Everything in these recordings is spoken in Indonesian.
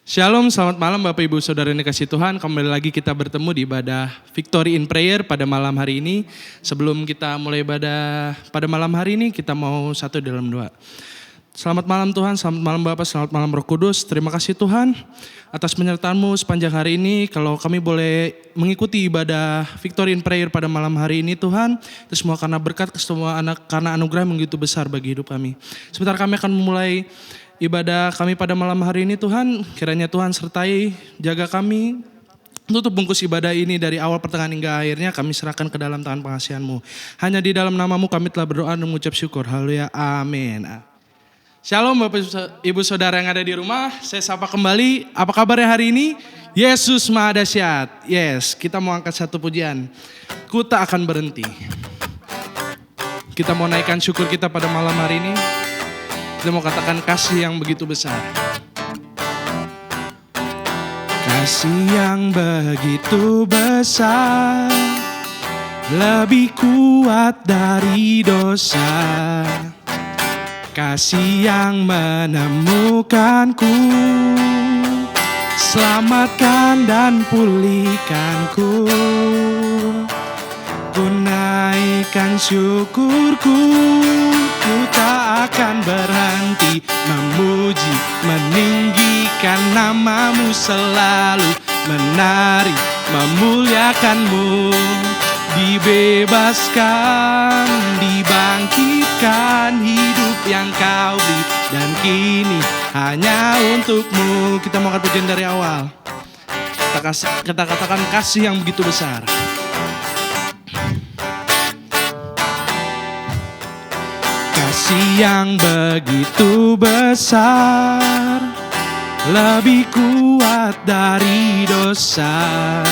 Shalom, selamat malam Bapak Ibu Saudara yang dikasihi Tuhan. Kembali lagi kita bertemu di ibadah Victory in Prayer pada malam hari ini. Sebelum kita mulai ibadah pada malam hari ini, kita mau satu dalam doa. Selamat malam Tuhan, selamat malam Bapak, selamat malam Roh Kudus. Terima kasih Tuhan atas penyertaan-Mu sepanjang hari ini. Kalau kami boleh mengikuti ibadah Victory in Prayer pada malam hari ini Tuhan, itu semua karena berkat semua anak, karena anugerah yang begitu besar bagi hidup kami. Sebentar kami akan memulai ibadah kami pada malam hari ini Tuhan, kiranya Tuhan sertai, jaga kami, tutup bungkus ibadah ini dari awal pertengahan hingga akhirnya kami serahkan ke dalam tangan pengasihan-Mu. Hanya di dalam nama-Mu kami telah berdoa dan mengucap syukur, haleluya, amin. Shalom Bapak Ibu Saudara yang ada di rumah, saya sapa kembali, apa kabarnya hari ini? Yesus Maha Dahsyat, yes, kita mau angkat satu pujian, ku tak akan berhenti. Kita mau naikkan syukur kita pada malam hari ini. Kita mau katakan kasih yang begitu besar. Kasih yang begitu besar, lebih kuat dari dosa. Kasih yang menemukanku, selamatkan dan pulihkanku. Ku naikkan syukurku, ku tak akan berhenti memuji, meninggikan nama-Mu selalu, menari, memuliakan-Mu. Dibebaskan, dibangkitkan, hidup yang Kau beri, dan kini hanya untuk-Mu. Kita mau angkat pujian dari awal. Kita katakan kasih yang begitu besar. Kasih yang begitu besar, lebih kuat dari dosa.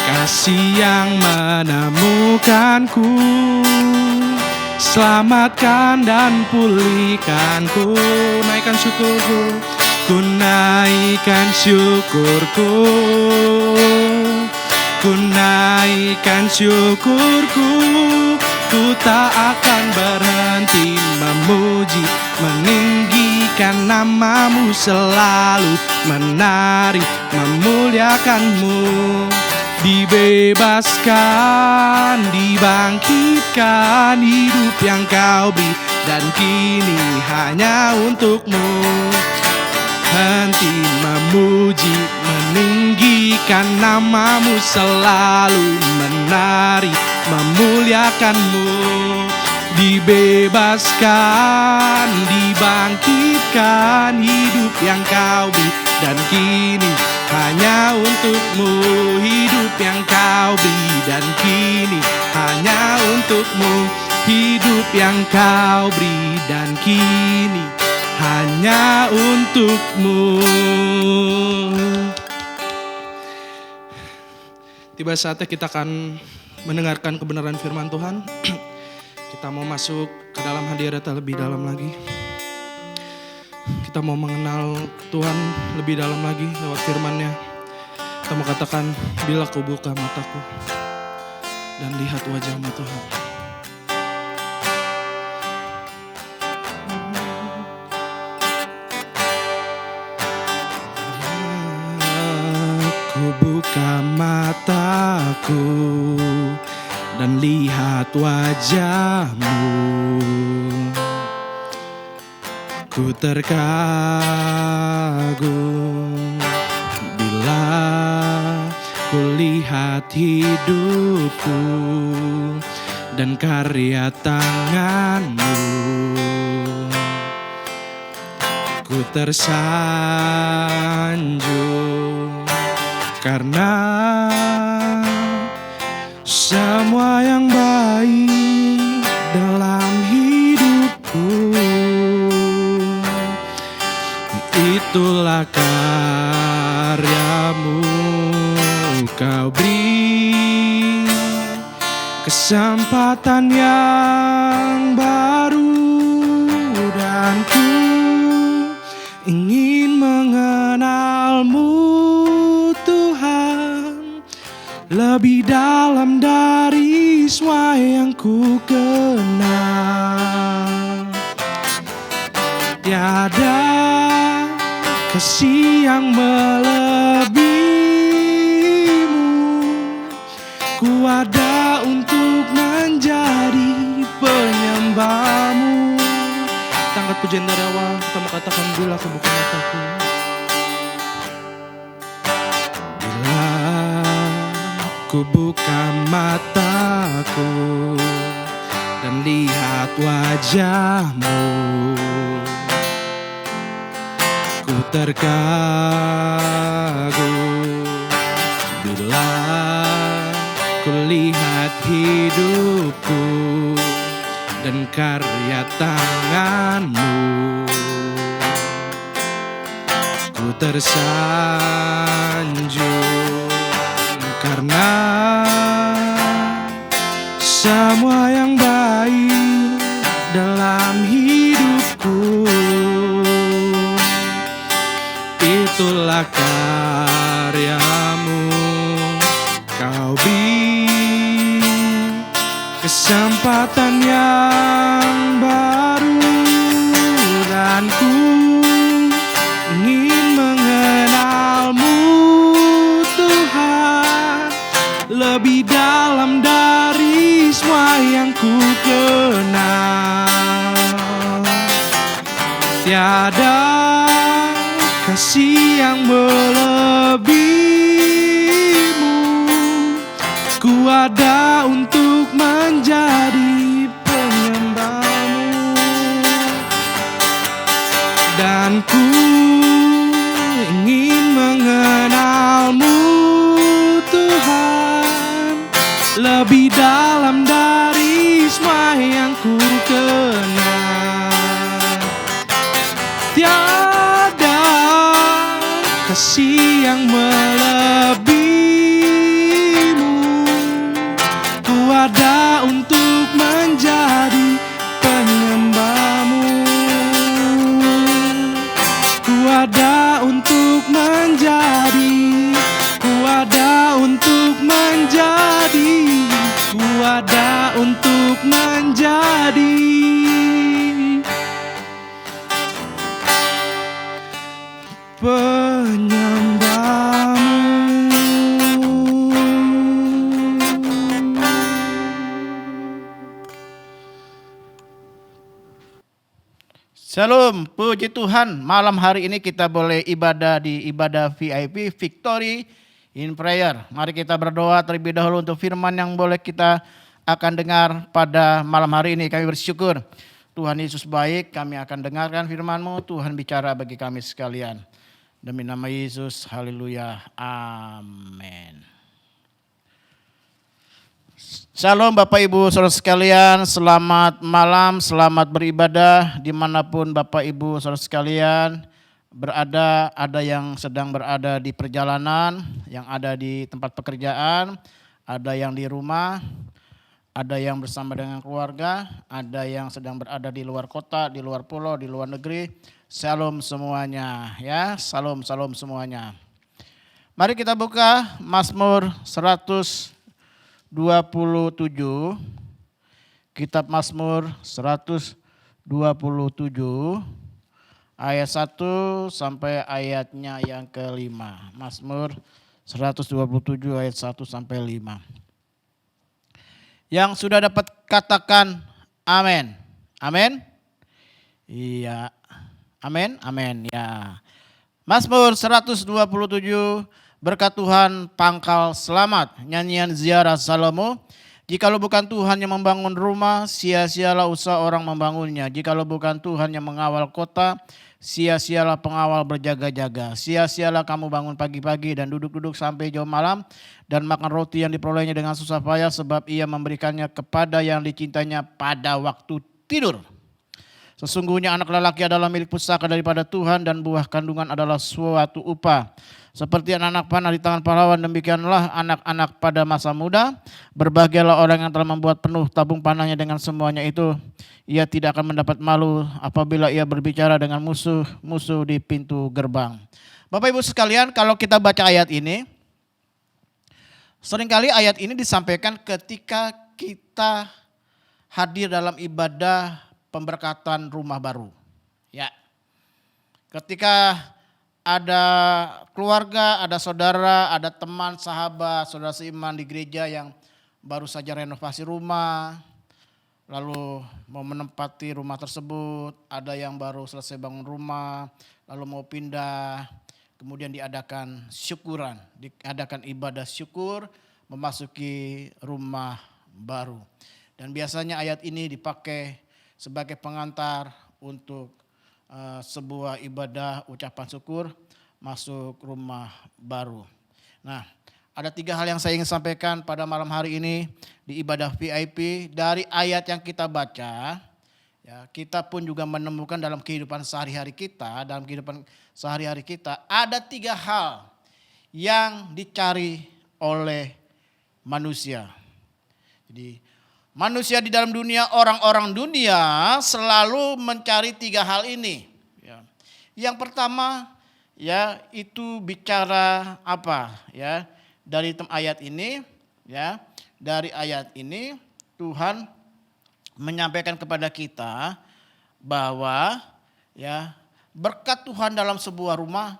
Kasih yang menemukanku, selamatkan dan pulihkanku. Naikkan syukurku, ku naikkan syukurku, ku naikkan syukurku. Ku tak akan berhenti memuji, meninggikan nama-Mu selalu, menari, memuliakan-Mu. Dibebaskan, dibangkitkan, hidup yang Kau beri, dan kini hanya untuk-Mu. Henti memuji, meninggikan nama-Mu selalu, menari, memuliakan-Mu. Dibebaskan, dibangkitkan, hidup yang Kau beri, dan kini hanya untuk-Mu. Hidup yang Kau beri, dan kini hanya untuk-Mu. Hidup yang Kau beri, dan kini hanya untuk-Mu. Tiba saatnya kita akan mendengarkan kebenaran firman Tuhan. Kita mau masuk ke dalam hadirat lebih dalam lagi. Kita mau mengenal Tuhan lebih dalam lagi lewat firman-Nya. Kita mau katakan, bila Ku buka mataku dan lihat wajah-Mu Tuhan. Ku buka mataku dan lihat wajah-Mu, ku terkagum bila ku lihat hidupku dan karya tangan-Mu. Ku tersanjung karena semua yang baik dalam hidupku, itulah karya-Mu Kau beri, kesempatan yang baru, dan ku ingin mengenal-Mu Tuhan lebih dalam dari semua yang ku kenal. Tiada kasih yang melebihimu. Ku ada untuk menjadi penyembahmu. Kita angkat pujian dari awal, kita mau katakan bila aku buka mataku. Bila ku buka mataku dan lihat wajahmu, ku terkagum. Bila ku lihat hidupku dan karya tanganmu, ku tersanjung karena semua yang baik dalam hidupku itulah karyamu. Kau beri kesempatan yang baru dan ku ingin mengenalmu Tuhan lebih dalam dari semua yang ku kenal. Tiada kasih yang melebihimu. Ku ada untuk menjadi penyembahmu dan ku ingin mengenalmu Tuhan lebih dalam dari semua yang ku kenal. Tiada kasih yang melebihimu. Ku ada untuk menjadi penyembahmu. Ku ada untuk menjadi. Ku ada untuk menjadi. Ku ada untuk menjadi penyembahmu. Shalom, puji Tuhan. Malam hari ini kita boleh ibadah di ibadah VIP Victory in Prayer. Mari kita berdoa terlebih dahulu untuk firman yang boleh kita akan dengar pada malam hari ini. Kami bersyukur Tuhan Yesus baik, kami akan dengarkan firman-Mu. Tuhan bicara bagi kami sekalian. Demi nama Yesus, haleluya, amin. Shalom Bapak Ibu Saudara sekalian, selamat malam, selamat beribadah dimanapun Bapak Ibu Saudara sekalian berada. Ada yang sedang berada di perjalanan, yang ada di tempat pekerjaan, ada yang di rumah, ada yang bersama dengan keluarga, ada yang sedang berada di luar kota, di luar pulau, di luar negeri. Shalom semuanya ya, shalom semuanya. Mari kita buka Mazmur 127, kitab Mazmur 127 ayat 1 sampai ayatnya yang kelima. Mazmur 127 ayat 1 sampai 5. Yang sudah dapat katakan amin. Amin. Iya. Amin. Amin ya. Mazmur 127, berkat Tuhan pangkal selamat, nyanyian ziarah Salomo. Jikalau bukan Tuhan yang membangun rumah, sia-sialah usaha orang membangunnya. Jikalau bukan Tuhan yang mengawal kota, sia-sialah pengawal berjaga-jaga. Sia-sialah kamu bangun pagi-pagi dan duduk-duduk sampai jauh malam, dan makan roti yang diperolehnya dengan susah payah, sebab ia memberikannya kepada yang dicintainya pada waktu tidur. Sesungguhnya anak lelaki adalah milik pusaka daripada Tuhan, dan buah kandungan adalah suatu upah. Seperti anak-anak panah di tangan pahlawan, demikianlah anak-anak pada masa muda. Berbahagialah orang yang telah membuat penuh tabung panahnya, dengan semuanya itu ia tidak akan mendapat malu apabila ia berbicara dengan musuh-musuh di pintu gerbang. Bapak Ibu sekalian, kalau kita baca ayat ini, seringkali ayat ini disampaikan ketika kita hadir dalam ibadah pemberkatan rumah baru. Ya. Ketika ada keluarga, ada saudara, ada teman, sahabat, saudara seiman di gereja yang baru saja renovasi rumah, lalu mau menempati rumah tersebut, ada yang baru selesai bangun rumah, lalu mau pindah, kemudian diadakan syukuran, diadakan ibadah syukur memasuki rumah baru. Dan biasanya ayat ini dipakai sebagai pengantar untuk sebuah ibadah ucapan syukur masuk rumah baru. Nah, ada 3 hal yang saya ingin sampaikan pada malam hari ini di ibadah VIP. Dari ayat yang kita baca, ya, kita pun juga menemukan dalam kehidupan sehari-hari kita, ada 3 hal yang dicari oleh manusia. Jadi manusia di dalam dunia, orang-orang dunia selalu mencari 3 hal ini. Ya. Yang pertama, ya, itu bicara apa? Ya, dari ayat ini, ya, dari ayat ini Tuhan menyampaikan kepada kita bahwa, ya, berkat Tuhan dalam sebuah rumah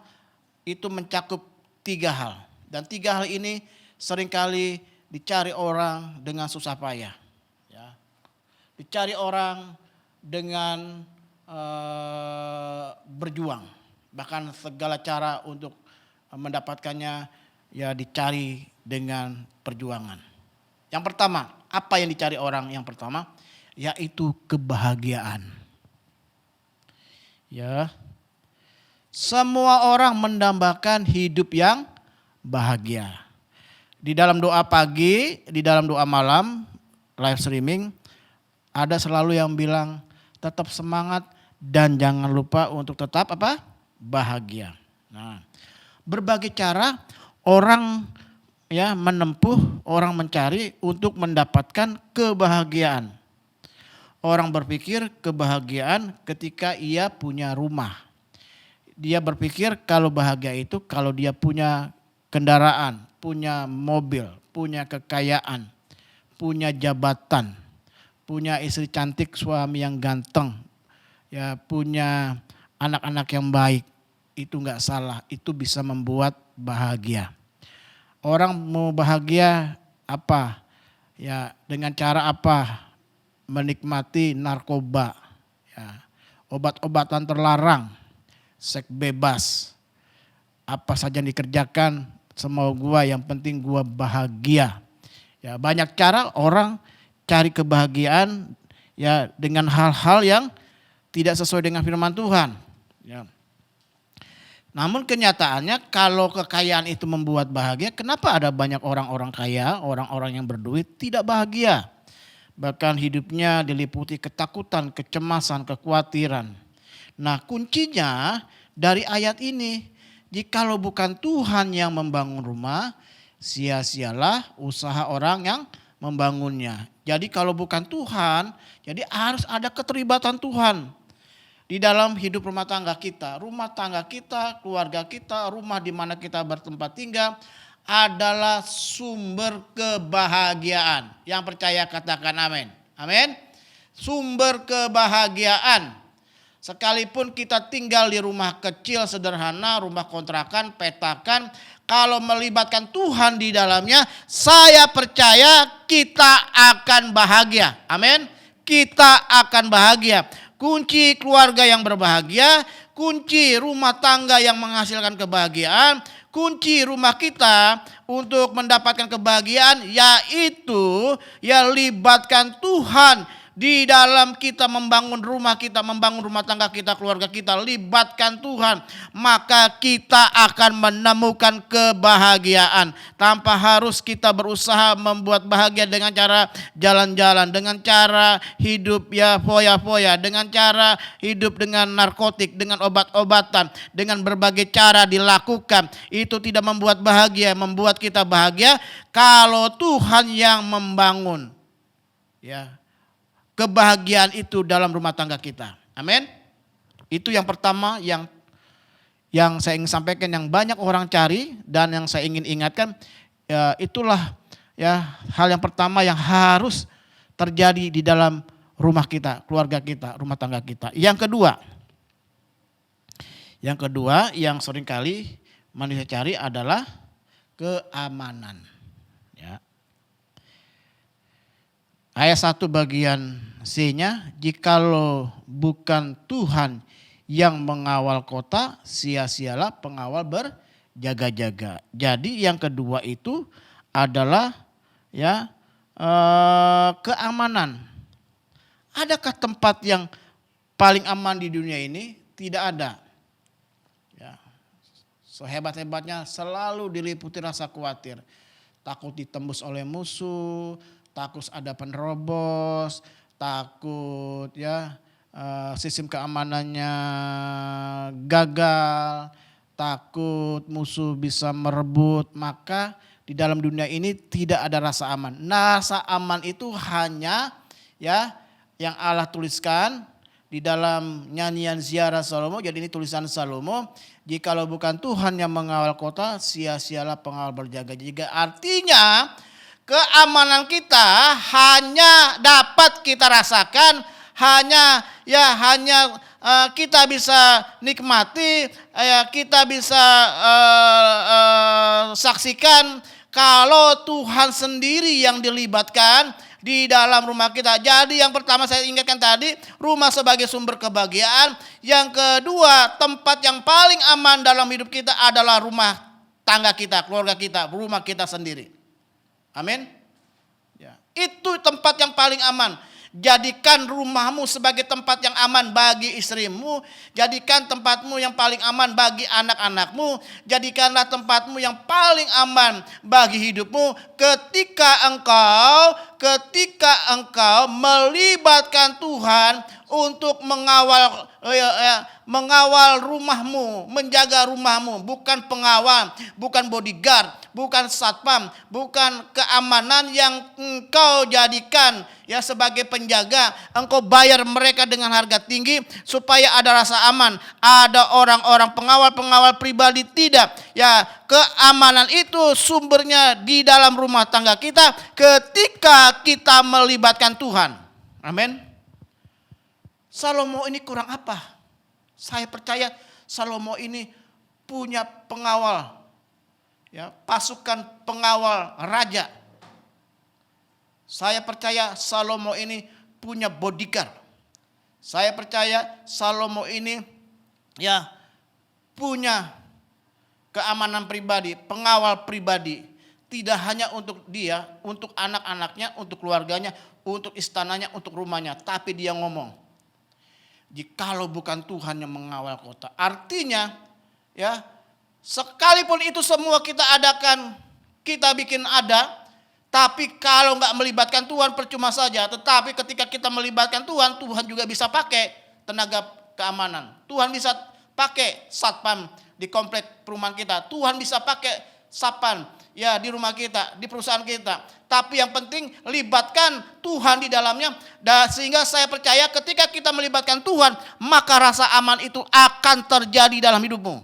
itu mencakup 3 hal. Dan 3 hal ini seringkali dicari orang dengan susah payah. Dicari orang dengan berjuang, bahkan segala cara untuk mendapatkannya ya dicari dengan perjuangan. Yang pertama, apa yang dicari orang yang pertama? Yaitu kebahagiaan. Ya, semua orang mendambakan hidup yang bahagia. Di dalam doa pagi, di dalam doa malam, live streaming, ada selalu yang bilang tetap semangat dan jangan lupa untuk tetap apa? Bahagia. Nah, berbagai cara orang ya menempuh, orang mencari untuk mendapatkan kebahagiaan. Orang berpikir kebahagiaan ketika ia punya rumah. Dia berpikir kalau bahagia itu kalau dia punya kendaraan, punya mobil, punya kekayaan, punya jabatan, punya istri cantik, suami yang ganteng, ya punya anak-anak yang baik, itu enggak salah, itu bisa membuat bahagia. Orang mau bahagia apa? Ya dengan cara apa? Menikmati narkoba, ya, obat-obatan terlarang, seks bebas, apa saja yang dikerjakan semau gua, yang penting gua bahagia. Ya banyak cara orang cari kebahagiaan ya dengan hal-hal yang tidak sesuai dengan firman Tuhan. Ya. Namun kenyataannya kalau kekayaan itu membuat bahagia, kenapa ada banyak orang-orang kaya, orang-orang yang berduit tidak bahagia? Bahkan hidupnya diliputi ketakutan, kecemasan, kekhawatiran. Nah kuncinya dari ayat ini, jikalau bukan Tuhan yang membangun rumah, sia-sialah usaha orang yang membangunnya. Jadi kalau bukan Tuhan, jadi harus ada keterlibatan Tuhan di dalam hidup rumah tangga kita, keluarga kita, rumah di mana kita bertempat tinggal adalah sumber kebahagiaan. Yang percaya katakan amin. Amin. Sumber kebahagiaan. Sekalipun kita tinggal di rumah kecil sederhana, rumah kontrakan, petakan, kalau melibatkan Tuhan di dalamnya, saya percaya kita akan bahagia. Amin. Kita akan bahagia. Kunci keluarga yang berbahagia, kunci rumah tangga yang menghasilkan kebahagiaan, kunci rumah kita untuk mendapatkan kebahagiaan yaitu ya libatkan Tuhan di dalam kita membangun rumah kita, membangun rumah tangga kita, keluarga kita, libatkan Tuhan. Maka kita akan menemukan kebahagiaan. Tanpa harus kita berusaha membuat bahagia dengan cara jalan-jalan, dengan cara hidup ya foya-foya, dengan cara hidup dengan narkotik, dengan obat-obatan, dengan berbagai cara dilakukan. Itu tidak membuat bahagia, membuat kita bahagia kalau Tuhan yang membangun. Ya. Kebahagiaan itu dalam rumah tangga kita. Amin. Itu yang pertama yang saya ingin sampaikan, yang banyak orang cari dan yang saya ingin ingatkan, ya, itulah ya hal yang pertama yang harus terjadi di dalam rumah kita, keluarga kita, rumah tangga kita. Yang kedua Yang kedua yang seringkali manusia cari adalah keamanan. Ya. Ayat 1 bagian C-nya, jikalau bukan Tuhan yang mengawal kota, sia-sialah pengawal berjaga-jaga. Jadi yang kedua itu adalah ya keamanan. Adakah tempat yang paling aman di dunia ini? Tidak ada. Ya. Sehebat-hebatnya selalu diliputi rasa khawatir. Takut ditembus oleh musuh, takut ada penerobos, takut ya sistem keamanannya gagal, takut musuh bisa merebut. Maka di dalam dunia ini tidak ada rasa aman. Nah, rasa aman itu hanya ya yang Allah tuliskan di dalam nyanyian ziarah Salomo. Jadi ini tulisan Salomo. Jikalau bukan Tuhan yang mengawal kota, sia-sialah pengawal berjaga-jaga. Artinya keamanan kita hanya dapat kita rasakan, hanya kita bisa nikmati, kita bisa saksikan kalau Tuhan sendiri yang dilibatkan di dalam rumah kita. Jadi yang pertama saya ingatkan tadi, rumah sebagai sumber kebahagiaan. Yang kedua, tempat yang paling aman dalam hidup kita adalah rumah tangga kita, keluarga kita, rumah kita sendiri. Amin. Ya. Itu tempat yang paling aman. Jadikan rumahmu sebagai tempat yang aman bagi istrimu. Jadikan tempatmu yang paling aman bagi anak-anakmu. Jadikanlah tempatmu yang paling aman bagi hidupmu. Ketika engkau melibatkan Tuhan untuk mengawal rumahmu, menjaga rumahmu, bukan pengawal, bukan bodyguard, bukan satpam, bukan keamanan yang engkau jadikan ya sebagai penjaga. Engkau bayar mereka dengan harga tinggi supaya ada rasa aman. Ada orang-orang pengawal pribadi, tidak. Ya, keamanan itu sumbernya di dalam rumah tangga kita ketika kita melibatkan Tuhan. Amin. Salomo ini kurang apa? Saya percaya Salomo ini punya pengawal, ya, pasukan pengawal raja. Saya percaya Salomo ini punya bodyguard. Saya percaya Salomo ini ya punya keamanan pribadi, pengawal pribadi. Tidak hanya untuk dia, untuk anak-anaknya, untuk keluarganya, untuk istananya, untuk rumahnya. Tapi dia ngomong, jikalau bukan Tuhan yang mengawal kota. Artinya ya, sekalipun itu semua kita adakan, kita bikin ada, tapi kalau nggak melibatkan Tuhan percuma saja. Tetapi ketika kita melibatkan Tuhan, Tuhan juga bisa pakai tenaga keamanan. Tuhan bisa pakai satpam di komplek perumahan kita. Tuhan bisa pakai satpam ya di rumah kita, di perusahaan kita. Tapi yang penting libatkan Tuhan di dalamnya. Dan sehingga saya percaya ketika kita melibatkan Tuhan, maka rasa aman itu akan terjadi dalam hidupmu.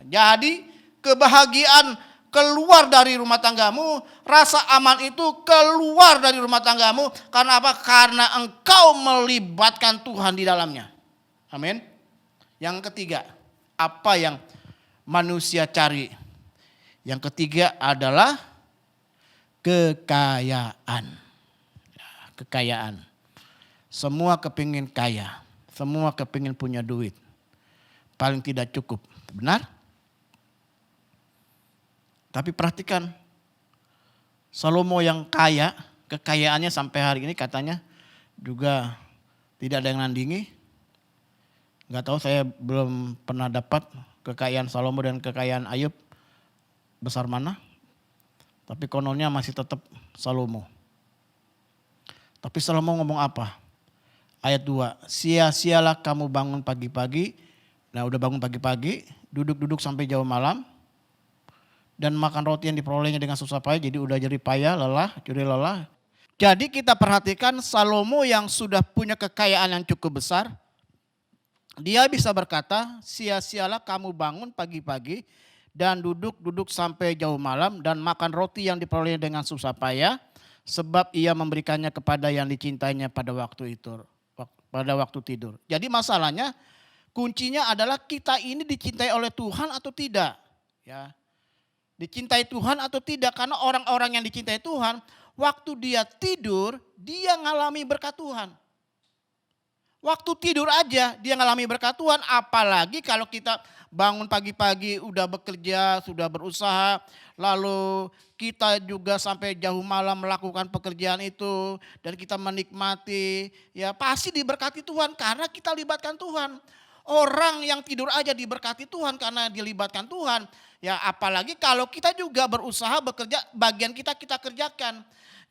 Jadi kebahagiaan keluar dari rumah tanggamu, rasa aman itu keluar dari rumah tanggamu. Karena apa? Karena engkau melibatkan Tuhan di dalamnya. Amin. Yang ketiga, apa yang manusia cari? Yang ketiga adalah kekayaan. Kekayaan. Semua kepingin kaya. Semua kepingin punya duit. Paling tidak cukup. Benar? Tapi perhatikan. Salomo yang kaya. Kekayaannya sampai hari ini katanya juga tidak ada yang nandingi. Gak tahu, saya belum pernah dapat kekayaan Salomo dan kekayaan Ayub besar mana. Tapi kononnya masih tetap Salomo. Tapi Salomo ngomong apa? Ayat 2. Sia-sialah kamu bangun pagi-pagi. Nah, udah bangun pagi-pagi, duduk-duduk sampai jauh malam. Dan makan roti yang diperolehnya dengan susah payah. Jadi udah jadi payah, lelah, curi lelah. Jadi kita perhatikan Salomo yang sudah punya kekayaan yang cukup besar. Dia bisa berkata, sia-sialah kamu bangun pagi-pagi dan duduk-duduk sampai jauh malam dan makan roti yang diperoleh dengan susah payah, sebab ia memberikannya kepada yang dicintainya pada waktu itu, pada waktu tidur. Jadi masalahnya Kuncinya adalah kita ini dicintai oleh Tuhan atau tidak. Ya, dicintai Tuhan atau tidak, karena orang-orang yang dicintai Tuhan, waktu dia tidur, dia ngalami berkat Tuhan. Waktu tidur aja dia ngalami berkat Tuhan, apalagi kalau kita bangun pagi-pagi udah bekerja, sudah berusaha, lalu kita juga sampai jauh malam melakukan pekerjaan itu dan kita menikmati, ya pasti diberkati Tuhan karena kita libatkan Tuhan. Orang yang tidur aja diberkati Tuhan karena dilibatkan Tuhan. Ya apalagi kalau kita juga berusaha bekerja, bagian kita kerjakan.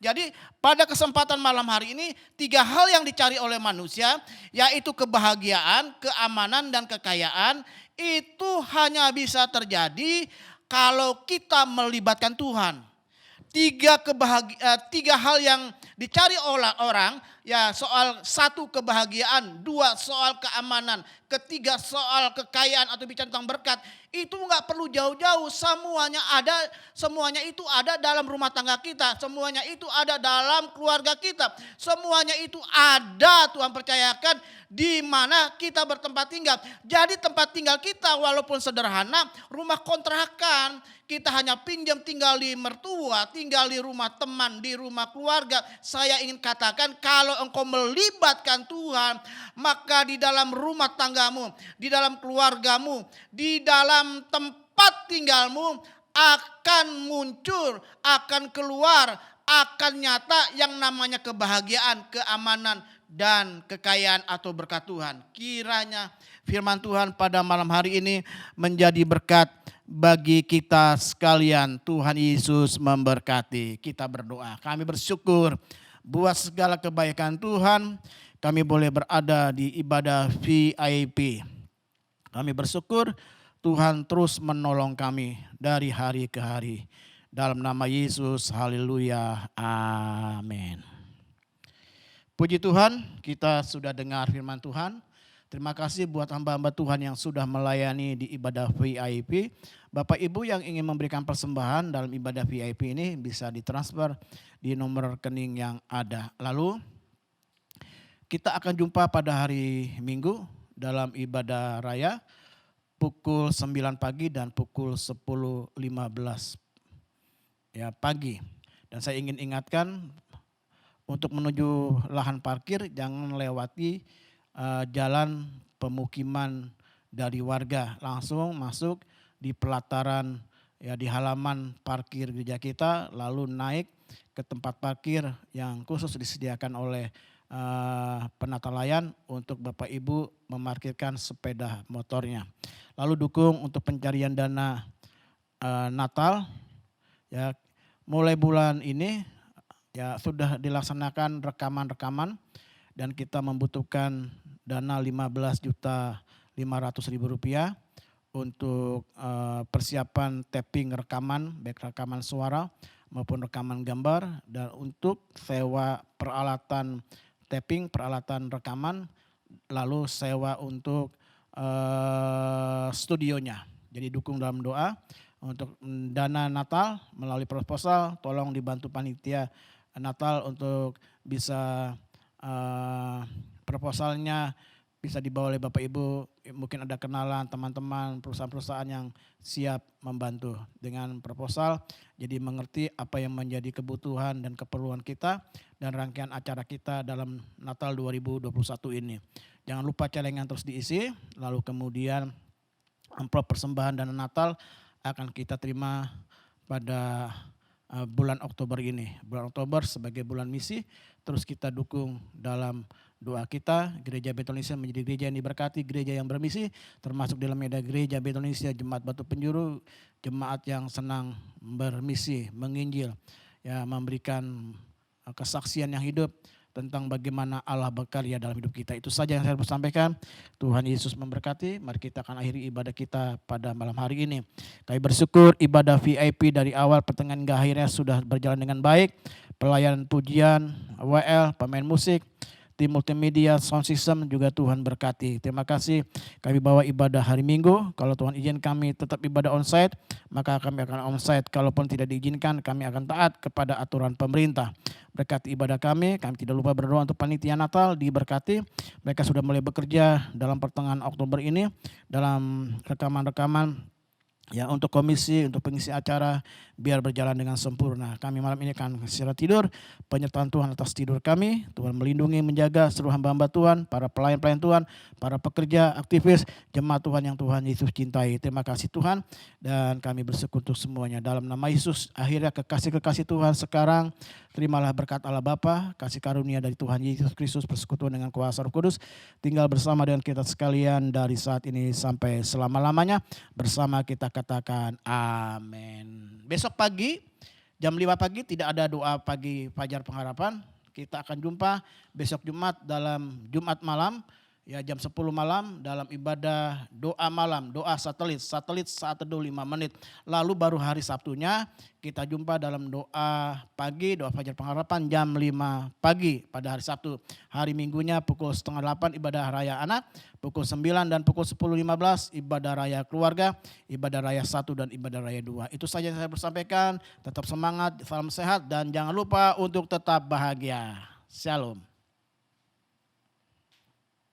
Jadi pada kesempatan malam hari ini 3 hal yang dicari oleh manusia, yaitu kebahagiaan, keamanan, dan kekayaan, itu hanya bisa terjadi kalau kita melibatkan Tuhan. 3 hal yang dicari oleh orang, ya soal 1 kebahagiaan, 2 soal keamanan, ketiga soal kekayaan atau bicara tentang berkat. Itu nggak perlu jauh-jauh, semuanya itu ada dalam rumah tangga kita, semuanya itu ada dalam keluarga kita, semuanya itu ada, Tuhan percayakan, di mana kita bertempat tinggal. Jadi tempat tinggal kita walaupun sederhana, rumah kontrakan, kita hanya pinjam tinggal di mertua, tinggal di rumah teman, di rumah keluarga. Saya ingin katakan kalau engkau melibatkan Tuhan, maka di dalam rumah tanggamu, di dalam keluargamu, di dalam tempat tinggalmu akan muncul, akan keluar, akan nyata yang namanya kebahagiaan, keamanan, dan kekayaan atau berkat Tuhan. Kiranya firman Tuhan pada malam hari ini menjadi berkat bagi kita sekalian. Tuhan Yesus memberkati. Kita berdoa. Kami bersyukur buat segala kebaikan Tuhan. Kami boleh berada di ibadah VIP. Kami bersyukur Tuhan terus menolong kami dari hari ke hari. Dalam nama Yesus, haleluya, amin. Puji Tuhan, kita sudah dengar firman Tuhan. Terima kasih buat hamba-hamba Tuhan yang sudah melayani di ibadah VIP. Bapak Ibu yang ingin memberikan persembahan dalam ibadah VIP ini bisa ditransfer di nomor rekening yang ada. Lalu kita akan jumpa pada hari Minggu dalam ibadah raya pukul 9 pagi dan pukul 10.15 ya pagi. Dan saya ingin ingatkan untuk menuju lahan parkir jangan lewati jalan pemukiman dari warga, langsung masuk di pelataran ya di halaman parkir gereja kita, lalu naik ke tempat parkir yang khusus disediakan oleh penata layan untuk Bapak Ibu memarkirkan sepeda motornya. Lalu dukung untuk pencarian dana Natal ya, mulai bulan ini ya sudah dilaksanakan rekaman-rekaman dan kita membutuhkan dana Rp15.500.000 untuk persiapan tapping rekaman, baik rekaman suara maupun rekaman gambar, dan untuk sewa peralatan tapping, peralatan rekaman, lalu sewa untuk studionya. Jadi dukung dalam doa untuk dana Natal melalui proposal, tolong dibantu panitia Natal untuk bisa proposalnya bisa dibawa oleh Bapak Ibu, mungkin ada kenalan teman-teman perusahaan-perusahaan yang siap membantu dengan proposal. Jadi mengerti apa yang menjadi kebutuhan dan keperluan kita dan rangkaian acara kita dalam Natal 2021 ini. Jangan lupa celengan terus diisi, lalu kemudian amplop persembahan dana Natal akan kita terima pada bulan Oktober ini. Bulan Oktober sebagai bulan misi, terus kita dukung dalam doa kita. Gereja Betel Indonesia menjadi gereja yang diberkati, gereja yang bermisi, termasuk dalam media gereja Betel Indonesia, Jemaat Batu Penjuru, jemaat yang senang bermisi, menginjil, ya memberikan kesaksian yang hidup tentang bagaimana Allah berkarya dalam hidup kita. Itu saja yang saya harus sampaikan. Tuhan Yesus memberkati. Mari kita akan akhiri ibadah kita pada malam hari ini. Kami bersyukur ibadah VIP dari awal pertengahan hingga akhirnya sudah berjalan dengan baik. Pelayanan pujian, WL, pemain musik, tim multimedia, sound system juga Tuhan berkati. Terima kasih kami bawa ibadah hari Minggu. Kalau Tuhan izin kami tetap ibadah onsite, maka kami akan onsite. Kalaupun tidak diizinkan, kami akan taat kepada aturan pemerintah. Berkati ibadah kami tidak lupa berdoa untuk panitia Natal, diberkati. Mereka sudah mulai bekerja dalam pertengahan Oktober ini, dalam rekaman-rekaman ya untuk komisi, untuk pengisi acara biar berjalan dengan sempurna. Kami malam ini akan istirahat tidur, penyertaan Tuhan atas tidur kami. Tuhan melindungi, menjaga seluruh hamba-hamba Tuhan, para pelayan-pelayan Tuhan, para pekerja, aktivis, jemaat Tuhan yang Tuhan Yesus cintai. Terima kasih Tuhan, dan kami bersyukur untuk semuanya. Dalam nama Yesus, akhirnya kekasih-kekasih Tuhan sekarang, terimalah berkat Allah Bapa, kasih karunia dari Tuhan Yesus Kristus, persekutuan dengan kuasa Roh Kudus, tinggal bersama dengan kita sekalian dari saat ini sampai selama-lamanya. Bersama kita katakan amin. Besok pagi jam 5 pagi tidak ada doa pagi Fajar Pengharapan. Kita akan jumpa besok Jumat dalam Jumat malam. Ya jam 10 malam dalam ibadah doa malam, doa satelit saat teduh 5 menit. Lalu baru hari Sabtunya kita jumpa dalam doa pagi, doa Fajar Pengharapan jam 5 pagi pada hari Sabtu. Hari Minggunya pukul 7:30 ibadah raya anak, pukul 9 dan pukul 10:15 ibadah raya keluarga, ibadah raya 1 dan ibadah raya 2. Itu saja yang saya bersampaikan. Tetap semangat, salam sehat, dan jangan lupa untuk tetap bahagia. Shalom.